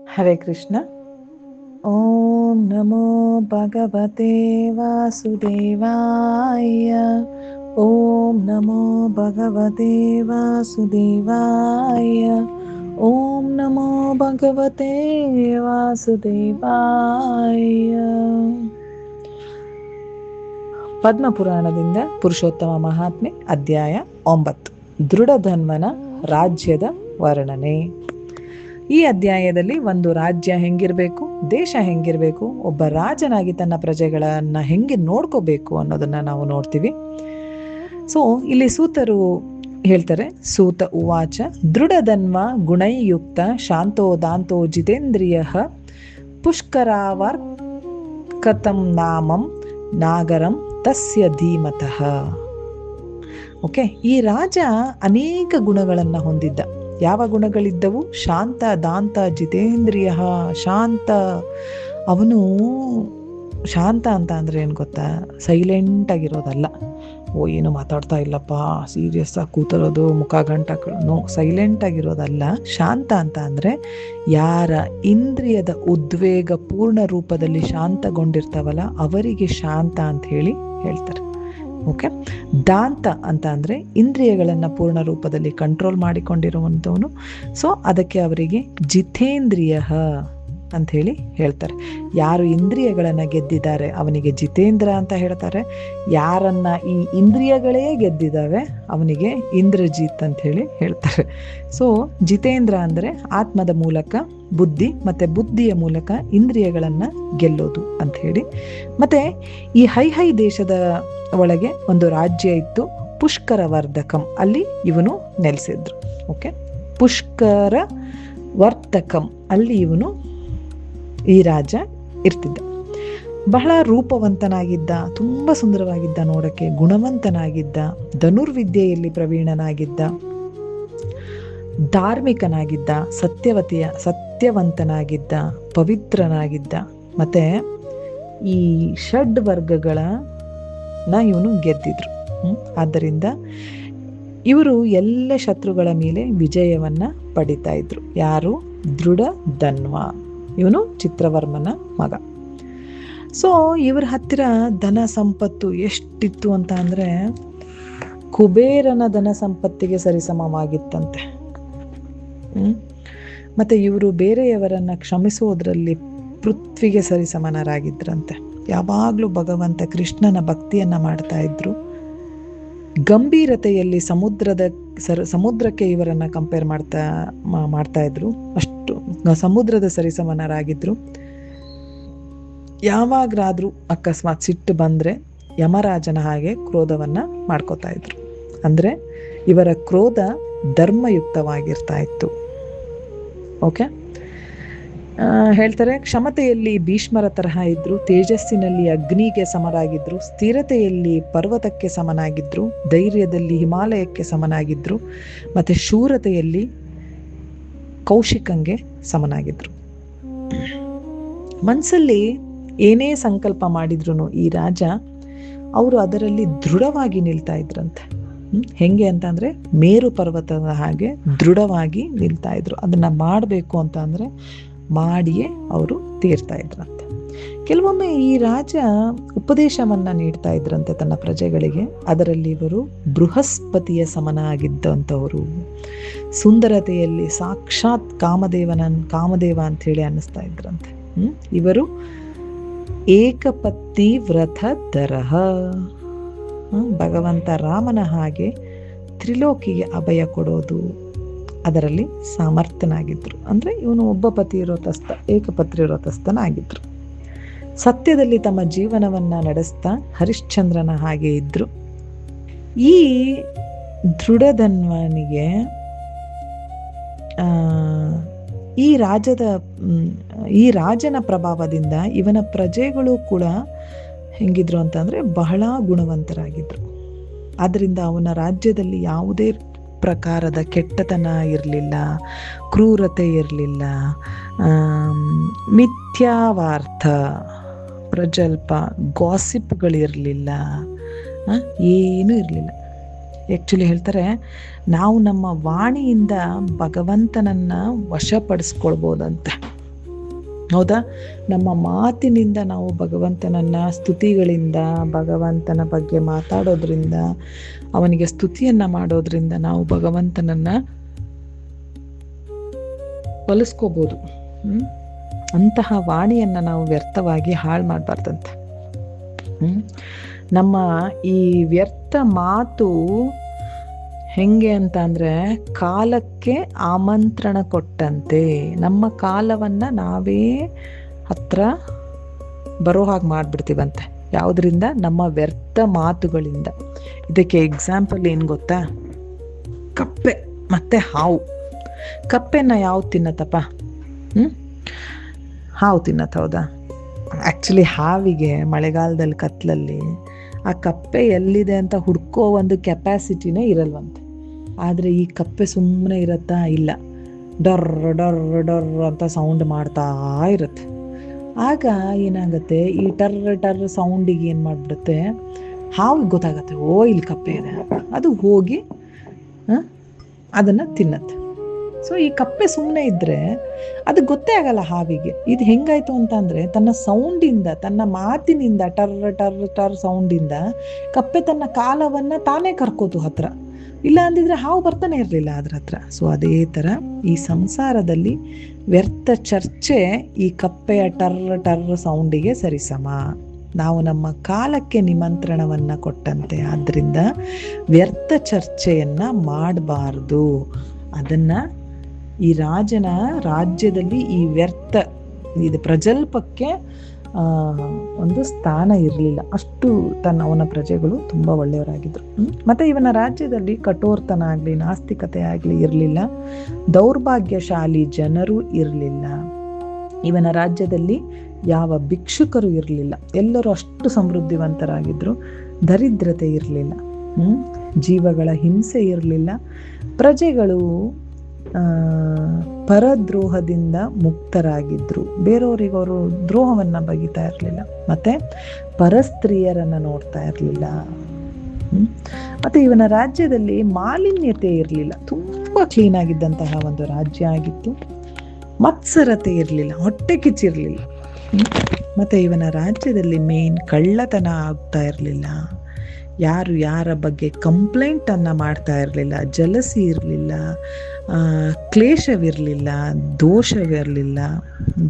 ಹರೇ ಕೃಷ್ಣ. ಓಂ ನಮೋ ಭಗವತೆ ವಾಸುದೇವಾಯ. ಓಂ ನಮೋ ಭಗವತೆ ವಾಸುದೇವಾಯ. ಓಂ ನಮೋ ಭಗವತೆ ವಾಸುದೇವಾಯ. ಪದ್ಮಪುರಾಣದಿಂದ ಪುರುಷೋತ್ತಮ ಮಹಾತ್ಮೆ ಅಧ್ಯಾಯ 9, ದೃಢಧನ್ವನ ರಾಜ್ಯದ ವರ್ಣನೆ. ಈ ಅಧ್ಯಾಯದಲ್ಲಿ ಒಂದು ರಾಜ್ಯ ಹೆಂಗಿರಬೇಕು, ದೇಶ ಹೆಂಗಿರಬೇಕು, ಒಬ್ಬ ರಾಜನಾಗಿ ತನ್ನ ಪ್ರಜೆಗಳನ್ನ ಹೆಂಗೆ ನೋಡ್ಕೋಬೇಕು ಅನ್ನೋದನ್ನ ನಾವು ನೋಡ್ತೀವಿ. ಸೊ ಇಲ್ಲಿ ಸೂತರು ಹೇಳ್ತಾರೆ, ಸೂತ ಉವಾಚ ದೃಢಧನ್ವ ಗುಣೈಯುಕ್ತ ಶಾಂತೋ ದಾಂತೋ ಜಿತೇಂದ್ರಿಯ ಪುಷ್ಕರಾವರ್ಕತಂ ನಾಮಂ ನಾಗರಂ ತಸ್ಯ ಧೀಮತಃ. ಓಕೆ, ಈ ರಾಜ ಅನೇಕ ಗುಣಗಳನ್ನು ಹೊಂದಿದ್ದ. ಯಾವ ಗುಣಗಳಿದ್ದವು? ಶಾಂತ ದಾಂತ ಜಿತೇಂದ್ರಿಯ. ಶಾಂತ, ಅವನು ಶಾಂತ ಅಂತ ಅಂದ್ರೆ ಏನು ಗೊತ್ತಾ? ಸೈಲೆಂಟ್ ಆಗಿರೋದಲ್ಲ. ಏನು ಮಾತಾಡ್ತಾ ಇಲ್ಲಪ್ಪ, ಸೀರಿಯಸ್ ಆಗಿ ಕೂತಿರೋದು, ಮುಖ ಗಂಟು ಸೈಲೆಂಟ್ ಆಗಿರೋದಲ್ಲ. ಶಾಂತ ಅಂತ ಅಂದ್ರೆ ಯಾರ ಇಂದ್ರಿಯದ ಉದ್ವೇಗ ಪೂರ್ಣ ರೂಪದಲ್ಲಿ ಶಾಂತಗೊಂಡಿರ್ತಾವಲ್ಲ ಅವರಿಗೆ ಶಾಂತ ಅಂತ ಹೇಳ್ತಾರೆ. ಓಕೆ, ದಾಂತ ಅಂತ ಅಂದ್ರೆ ಇಂದ್ರಿಯಗಳನ್ನ ಪೂರ್ಣ ರೂಪದಲ್ಲಿ ಕಂಟ್ರೋಲ್ ಮಾಡಿಕೊಂಡಿರುವಂಥವನು. ಸೊ ಅದಕ್ಕೆ ಅವರಿಗೆ ಜಿತೇಂದ್ರಿಯ ಅಂತ ಹೇಳ್ತಾರೆ. ಯಾರು ಇಂದ್ರಿಯಗಳನ್ನ ಗೆದ್ದಿದ್ದಾರೆ ಅವನಿಗೆ ಜಿತೇಂದ್ರ ಅಂತ ಹೇಳ್ತಾರೆ. ಯಾರನ್ನ ಈ ಇಂದ್ರಿಯಗಳೇ ಗೆದ್ದಿದ್ದಾವೆ ಅವನಿಗೆ ಇಂದ್ರಜಿತ್ ಅಂತ ಹೇಳ್ತಾರೆ. ಸೊ ಜಿತೇಂದ್ರ ಅಂದ್ರೆ ಆತ್ಮದ ಮೂಲಕ ಬುದ್ಧಿ, ಮತ್ತೆ ಬುದ್ಧಿಯ ಮೂಲಕ ಇಂದ್ರಿಯಗಳನ್ನ ಗೆಲ್ಲೋದು ಅಂತ ಮತ್ತೆ ಈ ಹೈ ದೇಶದ ಒಳಗೆ ಒಂದು ರಾಜ್ಯ ಇತ್ತು, ಪುಷ್ಕರ ವರ್ಧಕಂ. ಅಲ್ಲಿ ಇವನು ನೆಲೆಸಿದ್ರು. ಓಕೆ, ಪುಷ್ಕರ ವರ್ಧಕಂ ಅಲ್ಲಿ ಇವನು, ಈ ರಾಜ ಇರ್ತಿದ್ದ. ಬಹಳ ರೂಪವಂತನಾಗಿದ್ದ, ತುಂಬಾ ಸುಂದರವಾಗಿದ್ದ ನೋಡಕ್ಕೆ, ಗುಣವಂತನಾಗಿದ್ದ, ಧನುರ್ವಿದ್ಯೆಯಲ್ಲಿ ಪ್ರವೀಣನಾಗಿದ್ದ, ಧಾರ್ಮಿಕನಾಗಿದ್ದ, ಸತ್ಯವಂತನಾಗಿದ್ದ, ಪವಿತ್ರನಾಗಿದ್ದ. ಮತ್ತೆ ಈ ಷಡ್ ವರ್ಗಗಳನ್ನ ಇವನು ಗೆದ್ದಿದ್ರು. ಆದ್ದರಿಂದ ಇವರು ಎಲ್ಲ ಶತ್ರುಗಳ ಮೇಲೆ ವಿಜಯವನ್ನ ಪಡಿತಾ ಇದ್ರು. ಯಾರು? ದೃಢಧನ್ವ. ಇವನು ಚಿತ್ರವರ್ಮನ ಮಗ. ಸೊ ಇವ್ರ ಹತ್ತಿರ ಧನ ಸಂಪತ್ತು ಎಷ್ಟಿತ್ತು ಅಂತ ಅಂದ್ರೆ ಕುಬೇರನ ಧನ ಸಂಪತ್ತಿಗೆ ಸರಿಸಮವಾಗಿತ್ತಂತೆ. ಮತ್ತೆ ಇವರು ಬೇರೆಯವರನ್ನ ಕ್ಷಮಿಸುವುದರಲ್ಲಿ ಪೃಥ್ವಿಗೆ ಸರಿಸಮನರಾಗಿದ್ರಂತೆ. ಯಾವಾಗ್ಲೂ ಭಗವಂತ ಕೃಷ್ಣನ ಭಕ್ತಿಯನ್ನ ಮಾಡ್ತಾ ಇದ್ರು. ಗಂಭೀರತೆಯಲ್ಲಿ ಸಮುದ್ರಕ್ಕೆ ಇವರನ್ನ ಕಂಪೇರ್ ಮಾಡ್ತಾ ಇದ್ರು. ಅಷ್ಟು ಸಮುದ್ರದ ಸರಿಸಮನರಾಗಿದ್ರು. ಯಾವಾಗ್ಲಾದ್ರೂ ಅಕಸ್ಮಾತ್ ಸಿಟ್ಟು ಬಂದ್ರೆ ಯಮರಾಜನ ಹಾಗೆ ಕ್ರೋಧವನ್ನ ಮಾಡ್ಕೋತಾ ಇದ್ರು. ಅಂದ್ರೆ ಇವರ ಕ್ರೋಧ ಧರ್ಮಯುಕ್ತವಾಗಿರ್ತಾ ಇತ್ತು. ಓಕೆ, ಹೇಳ್ತಾರೆ, ಕ್ಷಮತೆಯಲ್ಲಿ ಭೀಷ್ಮರ ತರಹ ಇದ್ರು, ತೇಜಸ್ಸಿನಲ್ಲಿ ಅಗ್ನಿಗೆ ಸಮರಾಗಿದ್ರು, ಸ್ಥಿರತೆಯಲ್ಲಿ ಪರ್ವತಕ್ಕೆ ಸಮನಾಗಿದ್ರು, ಧೈರ್ಯದಲ್ಲಿ ಹಿಮಾಲಯಕ್ಕೆ ಸಮನಾಗಿದ್ರು, ಮತ್ತೆ ಶೂರತೆಯಲ್ಲಿ ಕೌಶಿಕಂಗೆ ಸಮನಾಗಿದ್ರು. ಮನಸ್ಸಲ್ಲಿ ಏನೇ ಸಂಕಲ್ಪ ಮಾಡಿದ್ರು ಈ ರಾಜ, ಅವರು ಅದರಲ್ಲಿ ದೃಢವಾಗಿ ನಿಲ್ತಾ ಇದ್ರಂತೆ. ಹೆಂಗೆ ಅಂತ ಅಂದ್ರೆ ಮೇರು ಪರ್ವತದ ಹಾಗೆ ದೃಢವಾಗಿ ನಿಲ್ತಾ ಇದ್ರು. ಅದನ್ನ ಮಾಡಬೇಕು ಅಂತ ಅಂದ್ರೆ ಮಾಡಿಯೇ ಅವರು ತೀರ್ತಾ ಇದ್ರಂತೆ. ಕೆಲವೊಮ್ಮೆ ಈ ರಾಜ ಉಪದೇಶವನ್ನ ನೀಡ್ತಾ ಇದ್ರಂತೆ ತನ್ನ ಪ್ರಜೆಗಳಿಗೆ. ಅದರಲ್ಲಿ ಇವರು ಬೃಹಸ್ಪತಿಯ ಸಮನಾಗಿದ್ದಂಥವರು. ಸುಂದರತೆಯಲ್ಲಿ ಸಾಕ್ಷಾತ್ ಕಾಮದೇವ ಅಂತ ಹೇಳಿ ಅನ್ನಿಸ್ತಾ ಇದ್ರಂತೆ. ಇವರು ಏಕಪತ್ನಿ ವ್ರತಧರಃ. ಭಗವಂತ ರಾಮನ ಹಾಗೆ ತ್ರಿಲೋಕಿಗೆ ಅಭಯ ಕೊಡೋದು ಅದರಲ್ಲಿ ಸಮರ್ಥನಾಗಿದ್ರು. ಅಂದ್ರೆ ಇವನು ಒಬ್ಬ ಪತಿ ವ್ರತಸ್ಥ, ಏಕಪತ್ನಿ ವ್ರತಸ್ಥನಾಗಿದ್ರು. ಸತ್ಯದಲ್ಲಿ ತಮ್ಮ ಜೀವನವನ್ನ ನಡೆಸ್ತಾ ಹರಿಶ್ಚಂದ್ರನ ಹಾಗೆ ಇದ್ರು. ಈ ದೃಢಧನ್ವನಿಗೆ ಈ ರಾಜನ ಪ್ರಭಾವದಿಂದ ಇವನ ಪ್ರಜೆಗಳು ಕೂಡ ಹೆಂಗಿದ್ರು ಅಂತಂದ್ರೆ ಬಹಳ ಗುಣವಂತರಾಗಿದ್ರು. ಆದ್ರಿಂದ ಅವನ ರಾಜ್ಯದಲ್ಲಿ ಯಾವುದೇ ಪ್ರಕಾರದ ಕೆಟ್ಟತನ ಇರಲಿಲ್ಲ, ಕ್ರೂರತೆ ಇರಲಿಲ್ಲ, ಮಿಥ್ಯಾವಾರ್ಥ, ಪ್ರಜಲ್ಪ, ಗಾಸಿಪ್ಗಳಿರಲಿಲ್ಲ, ಏನೂ ಇರಲಿಲ್ಲ. ಆ್ಯಕ್ಚುಲಿ ಹೇಳ್ತಾರೆ, ನಾವು ನಮ್ಮ ವಾಣಿಯಿಂದ ಭಗವಂತನನ್ನ ವಶಪಡಿಸ್ಕೊಳ್ಬೋದಂತೆ. ಹೌದಾ? ನಮ್ಮ ಮಾತಿನಿಂದ ನಾವು ಭಗವಂತನನ್ನ ಸ್ತುತಿಗಳಿಂದ, ಭಗವಂತನ ಬಗ್ಗೆ ಮಾತಾಡೋದ್ರಿಂದ, ಅವನಿಗೆ ಸ್ತುತಿಯನ್ನ ಮಾಡೋದ್ರಿಂದ ನಾವು ಭಗವಂತನನ್ನ ಒಲಿಸ್ಕೋಬಹುದು. ಅಂತಹ ವಾಣಿಯನ್ನ ನಾವು ವ್ಯರ್ಥವಾಗಿ ಹಾಳು ಮಾಡಬಾರ್ದಂತ. ನಮ್ಮ ಈ ವ್ಯರ್ಥ ಮಾತು ಹೆಂಗೆ ಅಂತ ಅಂದ್ರೆ, ಕಾಲಕ್ಕೆ ಆಮಂತ್ರಣ ಕೊಟ್ಟಂತೆ. ನಮ್ಮ ಕಾಲವನ್ನ ನಾವೇ ಹತ್ರ ಬರೋ ಹಾಗೆ ಮಾಡ್ಬಿಡ್ತೀವಂತೆ. ಯಾವುದರಿಂದ? ನಮ್ಮ ವ್ಯರ್ಥ ಮಾತುಗಳಿಂದ. ಇದಕ್ಕೆ ಎಕ್ಸಾಂಪಲ್ ಏನು ಗೊತ್ತಾ? ಕಪ್ಪೆ ಮತ್ತೆ ಹಾವು. ಕಪ್ಪೆನ ಯಾವ್ದು ತಿನ್ನತ್ತಪ್ಪ? ಹಾವು ತಿನ್ನತ್ತ, ಹೌದಾ? ಆ್ಯಕ್ಚುಲಿ ಹಾವಿಗೆ ಮಳೆಗಾಲದಲ್ಲಿ ಕತ್ಲಲ್ಲಿ ಆ ಕಪ್ಪೆ ಎಲ್ಲಿದೆ ಅಂತ ಹುಡ್ಕೋ ಒಂದು ಕೆಪಾಸಿಟಿನೇ ಇರಲ್ವಂತೆ. ಆದರೆ ಈ ಕಪ್ಪೆ ಸುಮ್ಮನೆ ಇರತ್ತಾ? ಇಲ್ಲ, ಡರ್ ಡರ್ ಡರ್ ಅಂತ ಸೌಂಡ್ ಮಾಡ್ತಾ ಇರುತ್ತೆ. ಆಗ ಏನಾಗುತ್ತೆ, ಈ ಟರ್ ಟರ್ ಸೌಂಡಿಗೆ ಏನು ಮಾಡಿಬಿಡುತ್ತೆ, ಹಾವಿಗೆ ಗೊತ್ತಾಗತ್ತೆ, ಓ ಇಲ್ಲಿ ಕಪ್ಪೆ ಇದೆ. ಅದು ಹೋಗಿ ಅದನ್ನು ತಿನ್ನತ್ತೆ. ಸೊ ಈ ಕಪ್ಪೆ ಸುಮ್ಮನೆ ಇದ್ದರೆ ಅದು ಗೊತ್ತೇ ಆಗಲ್ಲ ಹಾವಿಗೆ. ಇದು ಹೆಂಗಾಯ್ತು ಅಂತ ಅಂದರೆ, ತನ್ನ ಸೌಂಡಿಂದ, ತನ್ನ ಮಾತಿನಿಂದ, ಟರ್ ಟರ್ ಟರ್ ಸೌಂಡಿಂದ ಕಪ್ಪೆ ತನ್ನ ಕಾಲವನ್ನು ತಾನೇ ಕರ್ಕೋತು ಹತ್ರ. ಇಲ್ಲ ಅಂದಿದ್ರೆ ಹಾವು ಬರ್ತಾನೆ ಇರಲಿಲ್ಲ ಅದ್ರ ಹತ್ರ. ಸೊ ಅದೇ ಥರ ಈ ಸಂಸಾರದಲ್ಲಿ ವ್ಯರ್ಥ ಚರ್ಚೆ ಈ ಕಪ್ಪೆಯ ಟರ್ ಟರ್ ಸೌಂಡಿಗೆ ಸರಿಸಮ. ನಾವು ನಮ್ಮ ಕಾಲಕ್ಕೆ ನಿಮಂತ್ರಣವನ್ನು ಕೊಟ್ಟಂತೆ. ಆದ್ದರಿಂದ ವ್ಯರ್ಥ ಚರ್ಚೆಯನ್ನು ಮಾಡಬಾರ್ದು. ಅದನ್ನು ಈ ರಾಜನ ರಾಜ್ಯದಲ್ಲಿ ಈ ವ್ಯರ್ಥ ಇದು ಪ್ರಜಲ್ಪಕ್ಕೆ ಒಂದು ಸ್ಥಾನ ಇರಲಿಲ್ಲ. ಅಷ್ಟು ಅವನ ಪ್ರಜೆಗಳು ತುಂಬ ಒಳ್ಳೆಯವರಾಗಿದ್ದರು. ಮತ್ತು ಇವನ ರಾಜ್ಯದಲ್ಲಿ ಕಠೋರ್ತನ ಆಗಲಿ, ನಾಸ್ತಿಕತೆ ಆಗಲಿ ಇರಲಿಲ್ಲ. ದೌರ್ಭಾಗ್ಯಶಾಲಿ ಜನರು ಇರಲಿಲ್ಲ. ಇವನ ರಾಜ್ಯದಲ್ಲಿ ಯಾವ ಭಿಕ್ಷುಕರು ಇರಲಿಲ್ಲ. ಎಲ್ಲರೂ ಅಷ್ಟು ಸಮೃದ್ಧಿವಂತರಾಗಿದ್ದರು. ದರಿದ್ರತೆ ಇರಲಿಲ್ಲ. ಜೀವಗಳ ಹಿಂಸೆ ಇರಲಿಲ್ಲ. ಪ್ರಜೆಗಳು ಪರದ್ರೋಹದಿಂದ ಮುಕ್ತರಾಗಿದ್ರು. ಬೇರೆಯವರಿಗೆ ಅವರು ದ್ರೋಹವನ್ನು ಬಗಿತಾ ಇರಲಿಲ್ಲ. ಮತ್ತೆ ಪರಸ್ತ್ರೀಯರನ್ನು ನೋಡ್ತಾ ಇರಲಿಲ್ಲ. ಮತ್ತೆ ಇವನ ರಾಜ್ಯದಲ್ಲಿ ಮಾಲಿನ್ಯತೆ ಇರಲಿಲ್ಲ. ತುಂಬ ಕ್ಲೀನ್ ಆಗಿದ್ದಂತಹ ಒಂದು ರಾಜ್ಯ ಆಗಿತ್ತು. ಮತ್ಸರತೆ ಇರಲಿಲ್ಲ, ಹೊಟ್ಟೆ ಕಿಚ್ಚಿರಲಿಲ್ಲ. ಮತ್ತೆ ಇವನ ರಾಜ್ಯದಲ್ಲಿ ಮೇನ್ ಕಳ್ಳತನ ಆಗ್ತಾ ಇರಲಿಲ್ಲ. ಯಾರು ಯಾರ ಬಗ್ಗೆ ಕಂಪ್ಲೇಂಟನ್ನು ಮಾಡ್ತಾ ಇರಲಿಲ್ಲ. ಜಲಸಿ ಇರಲಿಲ್ಲ, ಕ್ಲೇಶವಿರಲಿಲ್ಲ, ದೋಷವಿರಲಿಲ್ಲ.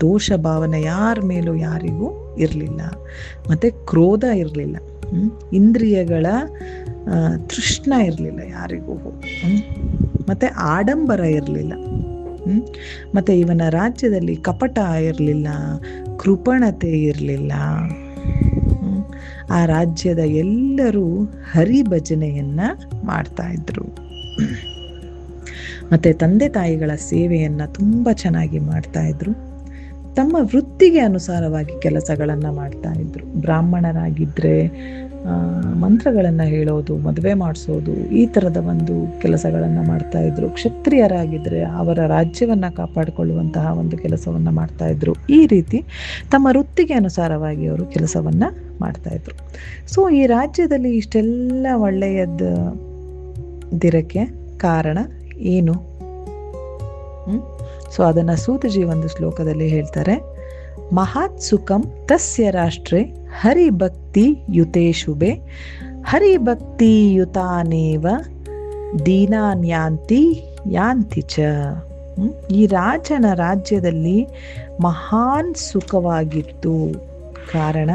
ದೋಷ ಭಾವನೆ ಯಾರ ಮೇಲೂ ಯಾರಿಗೂ ಇರಲಿಲ್ಲ. ಮತ್ತು ಕ್ರೋಧ ಇರಲಿಲ್ಲ. ಇಂದ್ರಿಯಗಳ ತೃಷ್ಣ ಇರಲಿಲ್ಲ ಯಾರಿಗೂ. ಮತ್ತು ಆಡಂಬರ ಇರಲಿಲ್ಲ. ಮತ್ತು ಇವನ ರಾಜ್ಯದಲ್ಲಿ ಕಪಟ ಇರಲಿಲ್ಲ, ಕೃಪಣತೆ ಇರಲಿಲ್ಲ. ಆ ರಾಜ್ಯದ ಎಲ್ಲರೂ ಹರಿಭಜನೆಯನ್ನು ಮಾಡ್ತಾ ಇದ್ರು. ಮತ್ತು ತಂದೆ ತಾಯಿಗಳ ಸೇವೆಯನ್ನು ತುಂಬ ಚೆನ್ನಾಗಿ ಮಾಡ್ತಾ ಇದ್ರು. ತಮ್ಮ ವೃತ್ತಿಗೆ ಅನುಸಾರವಾಗಿ ಕೆಲಸಗಳನ್ನು ಮಾಡ್ತಾ ಇದ್ರು. ಬ್ರಾಹ್ಮಣರಾಗಿದ್ದರೆ ಮಂತ್ರಗಳನ್ನು ಹೇಳೋದು, ಮದುವೆ ಮಾಡಿಸೋದು, ಈ ಥರದ ಒಂದು ಕೆಲಸಗಳನ್ನು ಮಾಡ್ತಾ ಇದ್ರು. ಕ್ಷತ್ರಿಯರಾಗಿದ್ದರೆ ಅವರ ರಾಜ್ಯವನ್ನು ಕಾಪಾಡಿಕೊಳ್ಳುವಂತಹ ಒಂದು ಕೆಲಸವನ್ನು ಮಾಡ್ತಾ ಇದ್ರು. ಈ ರೀತಿ ತಮ್ಮ ವೃತ್ತಿಗೆ ಅನುಸಾರವಾಗಿ ಅವರು ಕೆಲಸವನ್ನು ಮಾಡ್ತಾ ಇದ್ರು. ಸೊ ಈ ರಾಜ್ಯದಲ್ಲಿ ಇಷ್ಟೆಲ್ಲ ಒಳ್ಳೆಯದಿರಕ್ಕೆ ಕಾರಣ ಏನು? ಸೊ ಅದನ್ನು ಸೂತಜಿ ಒಂದು ಶ್ಲೋಕದಲ್ಲಿ ಹೇಳ್ತಾರೆ, ಮಹಾತ್ ಸುಖಂ ತಸ್ಯ ರಾಷ್ಟ್ರೇ ಹರಿಭಕ್ತಿ ಯುತೇಶುಬೆ ಹರಿಭಕ್ತಿ ಯುತಾನೇವ ದೀನಾನ್ಯಾಂತಿ ಯಾಂತಿ ಚ. ಈ ರಾಜನ ರಾಜ್ಯದಲ್ಲಿ ಮಹಾನ್ ಸುಖವಾಗಿತ್ತು. ಕಾರಣ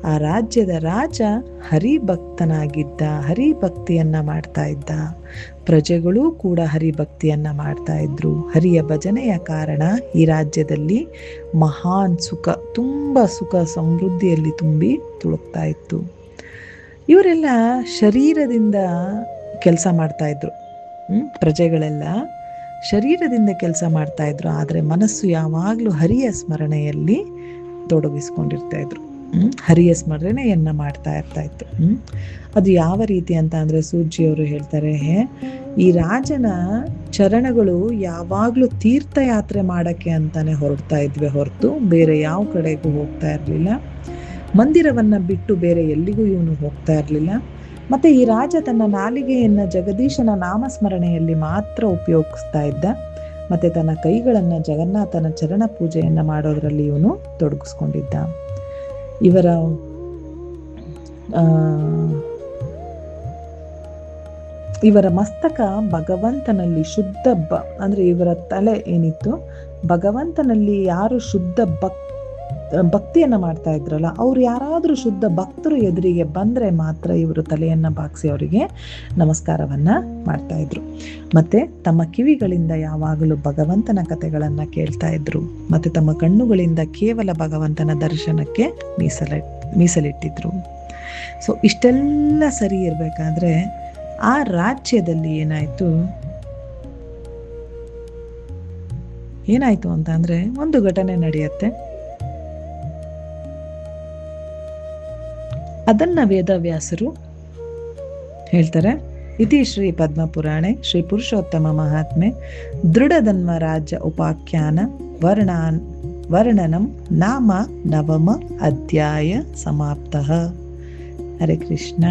ಆ ರಾಜ್ಯದ ರಾಜ ಹರಿಭಕ್ತನಾಗಿದ್ದ, ಹರಿಭಕ್ತಿಯನ್ನು ಮಾಡ್ತಾ ಇದ್ದ. ಪ್ರಜೆಗಳೂ ಕೂಡ ಹರಿಭಕ್ತಿಯನ್ನು ಮಾಡ್ತಾ ಇದ್ರು. ಹರಿಯ ಭಜನೆಯ ಕಾರಣ ಈ ರಾಜ್ಯದಲ್ಲಿ ಮಹಾನ್ ಸುಖ, ತುಂಬ ಸುಖ ಸಮೃದ್ಧಿಯಲ್ಲಿ ತುಂಬಿ ತುಳುಕ್ತಾ ಇತ್ತು. ಇವರೆಲ್ಲ ಶರೀರದಿಂದ ಕೆಲಸ ಮಾಡ್ತಾ ಇದ್ರು. ಪ್ರಜೆಗಳೆಲ್ಲ ಶರೀರದಿಂದ ಕೆಲಸ ಮಾಡ್ತಾ ಇದ್ರು. ಆದರೆ ಮನಸ್ಸು ಯಾವಾಗಲೂ ಹರಿಯ ಸ್ಮರಣೆಯಲ್ಲಿ ತೊಡಗಿಸ್ಕೊಂಡಿರ್ತಾ ಇದ್ರು. ಹರಿಯ ಸ್ಮರಣೆಯನ್ನು ಮಾಡ್ತಾ ಇರ್ತಾ ಇತ್ತು. ಅದು ಯಾವ ರೀತಿ ಅಂತ ಅಂದರೆ, ಸೂಜಿಯವರು ಹೇಳ್ತಾರೆ, ಈ ರಾಜನ ಚರಣಗಳು ಯಾವಾಗಲೂ ತೀರ್ಥಯಾತ್ರೆ ಮಾಡೋಕ್ಕೆ ಅಂತಾನೆ ಹೊರಡ್ತಾ ಇದ್ವಿ ಹೊರತು ಬೇರೆ ಯಾವ ಕಡೆಗೂ ಹೋಗ್ತಾ ಇರಲಿಲ್ಲ. ಮಂದಿರವನ್ನು ಬಿಟ್ಟು ಬೇರೆ ಎಲ್ಲಿಗೂ ಇವನು ಹೋಗ್ತಾ ಇರಲಿಲ್ಲ. ಮತ್ತು ಈ ರಾಜ ತನ್ನ ನಾಲಿಗೆಯನ್ನು ಜಗದೀಶನ ನಾಮಸ್ಮರಣೆಯಲ್ಲಿ ಮಾತ್ರ ಉಪಯೋಗಿಸ್ತಾ ಇದ್ದ. ಮತ್ತೆ ತನ್ನ ಕೈಗಳನ್ನು ಜಗನ್ನಾಥನ ಚರಣ ಪೂಜೆಯನ್ನು ಮಾಡೋದರಲ್ಲಿ ಇವನು ತೊಡಗಿಸ್ಕೊಂಡಿದ್ದ. ಇವರ ಮಸ್ತಕ ಭಗವಂತನಲ್ಲಿ ಶುದ್ಧ ಅಂದ್ರೆ ಇವರ ತಲೆ ಏನಿತ್ತು, ಭಗವಂತನಲ್ಲಿ ಯಾರು ಶುದ್ಧ ಭಕ್ತಿಯನ್ನ ಮಾಡ್ತಾ ಇದ್ರಲ್ಲ, ಅವ್ರು ಯಾರಾದ್ರೂ ಶುದ್ಧ ಭಕ್ತರು ಎದುರಿಗೆ ಬಂದ್ರೆ ಮಾತ್ರ ಇವರು ತಲೆಯನ್ನ ಬಾಗಿಸಿ ಅವರಿಗೆ ನಮಸ್ಕಾರವನ್ನ ಮಾಡ್ತಾ ಇದ್ರು. ಮತ್ತೆ ತಮ್ಮ ಕಿವಿಗಳಿಂದ ಯಾವಾಗಲೂ ಭಗವಂತನ ಕಥೆಗಳನ್ನ ಕೇಳ್ತಾ ಇದ್ರು. ಮತ್ತೆ ತಮ್ಮ ಕಣ್ಣುಗಳಿಂದ ಕೇವಲ ಭಗವಂತನ ದರ್ಶನಕ್ಕೆ ಮೀಸಲಿಟ್ಟಿದ್ರು. ಸೊ ಇಷ್ಟೆಲ್ಲ ಸರಿ ಇರ್ಬೇಕಾದ್ರೆ ಆ ರಾಜ್ಯದಲ್ಲಿ ಏನಾಯ್ತು ಅಂತ ಅಂದ್ರೆ ಒಂದು ಘಟನೆ ನಡೆಯುತ್ತೆ. ಅದನ್ನ ವೇದವ್ಯಾಸರು ಹೇಳ್ತಾರೆ. ಇತಿ ಶ್ರೀ ಪದ್ಮಪುರಾಣೆ ಶ್ರೀ ಪುರುಷೋತ್ತಮ ಮಹಾತ್ಮೆ ದೃಢಧನ್ವ ರಾಜ್ಯ ಉಪಾಖ್ಯಾನ ವರ್ಣನಂ ನಾಮ ನವಮ ಅಧ್ಯಾಯ ಸಮಾಪ್ತಃ. ಹರೇ ಕೃಷ್ಣ.